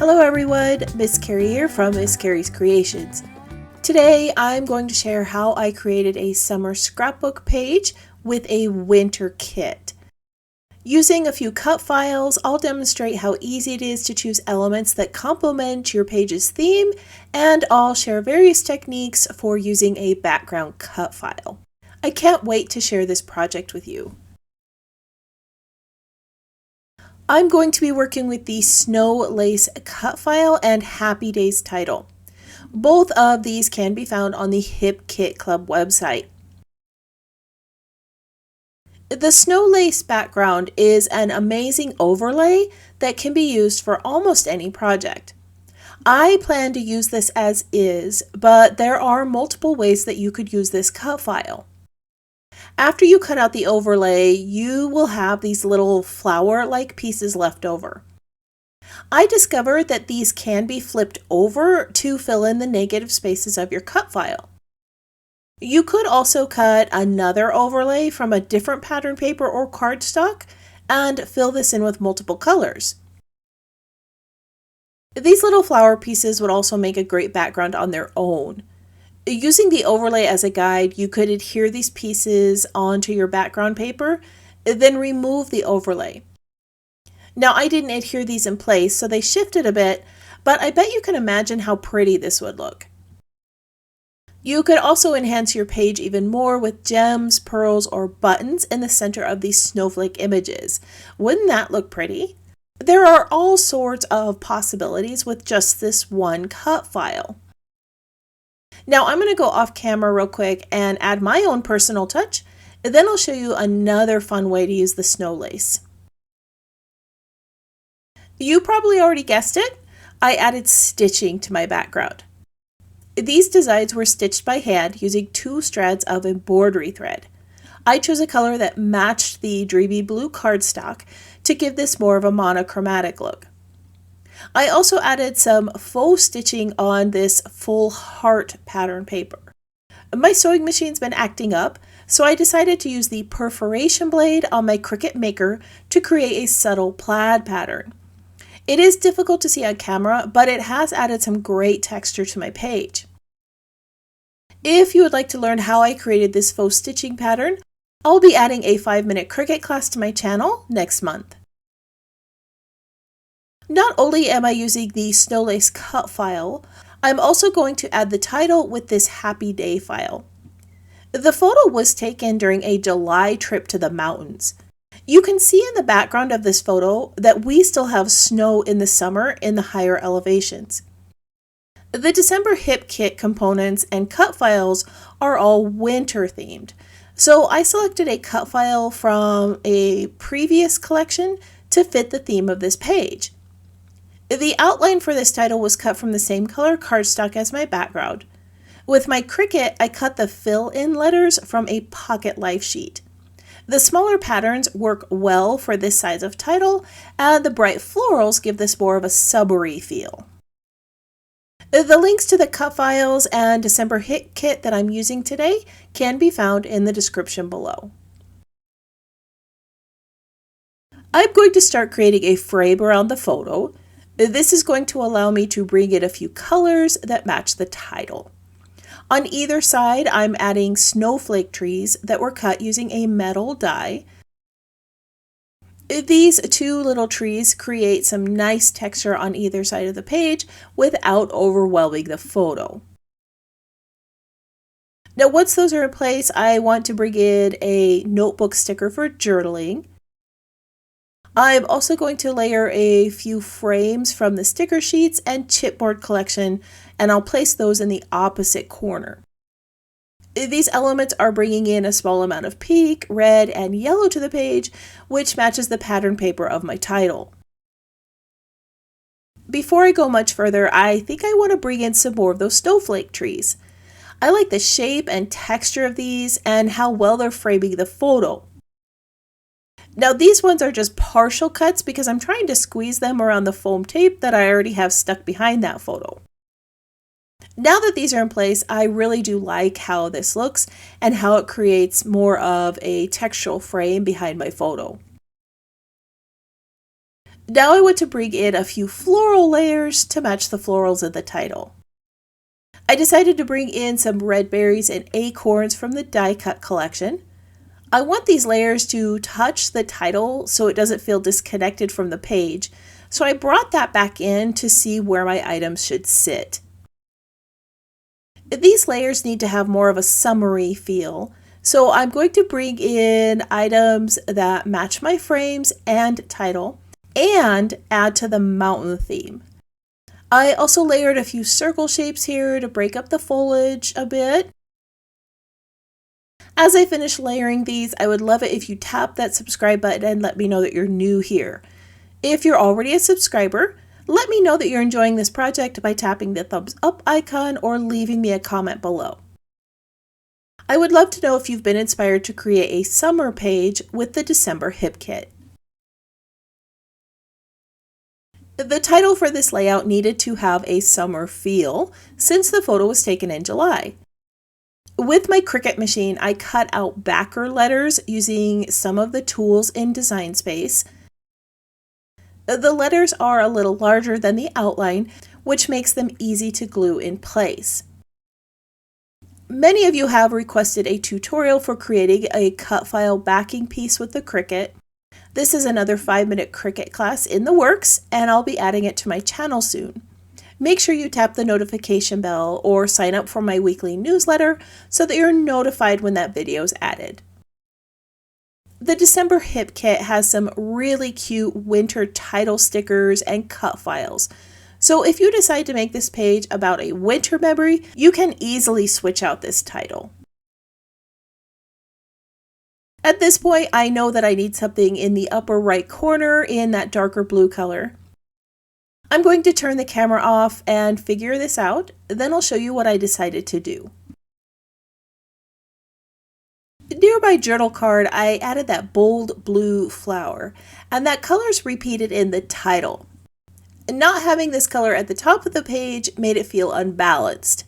Hello everyone, Miss Carrie here from Miss Carrie's Creations. Today I'm going to share how I created a summer scrapbook page with a winter kit. Using a few cut files, I'll demonstrate how easy it is to choose elements that complement your page's theme, and I'll share various techniques for using a background cut file. I can't wait to share this project with you. I'm going to be working with the Snow Lace cut file and Happy Days title. Both of these can be found on the Hip Kit Club website. The Snow Lace background is an amazing overlay that can be used for almost any project. I plan to use this as is, but there are multiple ways that you could use this cut file. After you cut out the overlay, you will have these little flower-like pieces left over. I discovered that these can be flipped over to fill in the negative spaces of your cut file. You could also cut another overlay from a different pattern paper or cardstock and fill this in with multiple colors. These little flower pieces would also make a great background on their own. Using the overlay as a guide, you could adhere these pieces onto your background paper, then remove the overlay. Now, I didn't adhere these in place, so they shifted a bit, but I bet you can imagine how pretty this would look. You could also enhance your page even more with gems, pearls, or buttons in the center of these snowflake images. Wouldn't that look pretty? There are all sorts of possibilities with just this one cut file. Now I'm going to go off camera real quick and add my own personal touch, and then I'll show you another fun way to use the snow lace. You probably already guessed it, I added stitching to my background. These designs were stitched by hand using 2 strands of embroidery thread. I chose a color that matched the dreamy blue cardstock to give this more of a monochromatic look. I also added some faux stitching on this full heart pattern paper. My sewing machine's been acting up, so I decided to use the perforation blade on my Cricut Maker to create a subtle plaid pattern. It is difficult to see on camera, but it has added some great texture to my page. If you would like to learn how I created this faux stitching pattern, I'll be adding a 5-minute Cricut class to my channel next month. Not only am I using the Snow Lace cut file, I'm also going to add the title with this Happy Day file. The photo was taken during a July trip to the mountains. You can see in the background of this photo that we still have snow in the summer in the higher elevations. The December Hip Kit components and cut files are all winter themed, so I selected a cut file from a previous collection to fit the theme of this page. The outline for this title was cut from the same color cardstock as my background. With my Cricut, I cut the fill-in letters from a pocket life sheet. The smaller patterns work well for this size of title, and the bright florals give this more of a summery feel. The links to the cut files and December Hip Kit that I'm using today can be found in the description below. I'm going to start creating a frame around the photo. This is going to allow me to bring in a few colors that match the title. On either side, I'm adding snowflake trees that were cut using a metal die. These 2 little trees create some nice texture on either side of the page without overwhelming the photo. Now, once those are in place, I want to bring in a notebook sticker for journaling. I'm also going to layer a few frames from the sticker sheets and chipboard collection, and I'll place those in the opposite corner. These elements are bringing in a small amount of pink, red, and yellow to the page, which matches the pattern paper of my title. Before I go much further, I think I want to bring in some more of those snowflake trees. I like the shape and texture of these and how well they're framing the photo. Now these ones are just partial cuts because I'm trying to squeeze them around the foam tape that I already have stuck behind that photo. Now that these are in place, I really do like how this looks and how it creates more of a textural frame behind my photo. Now I want to bring in a few floral layers to match the florals in the title. I decided to bring in some red berries and acorns from the die cut collection. I want these layers to touch the title so it doesn't feel disconnected from the page, so I brought that back in to see where my items should sit. These layers need to have more of a summery feel, so I'm going to bring in items that match my frames and title and add to the mountain theme. I also layered a few circle shapes here to break up the foliage a bit. As I finish layering these, I would love it if you tap that subscribe button and let me know that you're new here. If you're already a subscriber, let me know that you're enjoying this project by tapping the thumbs up icon or leaving me a comment below. I would love to know if you've been inspired to create a summer page with the December hip kit. The title for this layout needed to have a summer feel since the photo was taken in July. With my Cricut machine, I cut out backer letters using some of the tools in Design Space. The letters are a little larger than the outline, which makes them easy to glue in place. Many of you have requested a tutorial for creating a cut file backing piece with the Cricut. This is another 5-minute Cricut class in the works, and I'll be adding it to my channel soon. Make sure you tap the notification bell or sign up for my weekly newsletter so that you're notified when that video is added. The December hip kit has some really cute winter title stickers and cut files. So if you decide to make this page about a winter memory, you can easily switch out this title. At this point, I know that I need something in the upper right corner in that darker blue color. I'm going to turn the camera off and figure this out, then I'll show you what I decided to do. Near my journal card, I added that bold blue flower, and that color is repeated in the title. Not having this color at the top of the page made it feel unbalanced.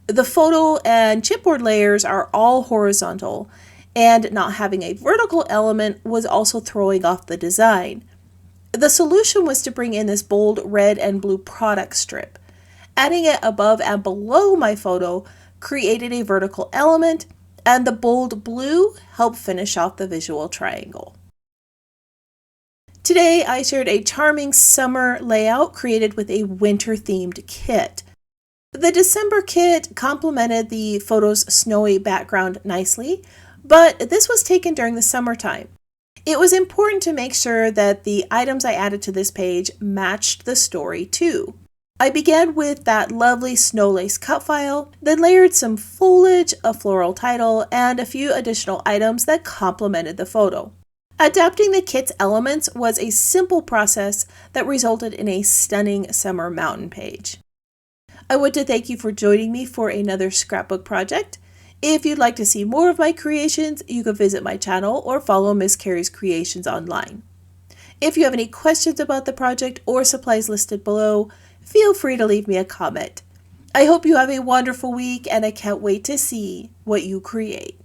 The photo and chipboard layers are all horizontal, and not having a vertical element was also throwing off the design. The solution was to bring in this bold red and blue product strip. Adding it above and below my photo created a vertical element, and the bold blue helped finish off the visual triangle. Today, I shared a charming summer layout created with a winter-themed kit. The December kit complemented the photo's snowy background nicely, but this was taken during the summertime. It was important to make sure that the items I added to this page matched the story too. I began with that lovely snow lace cut file, then layered some foliage, a floral title, and a few additional items that complemented the photo. Adapting the kit's elements was a simple process that resulted in a stunning summer mountain page. I want to thank you for joining me for another scrapbook project. If you'd like to see more of my creations, you can visit my channel or follow Miss Carrie's Creations online. If you have any questions about the project or supplies listed below, feel free to leave me a comment. I hope you have a wonderful week, and I can't wait to see what you create.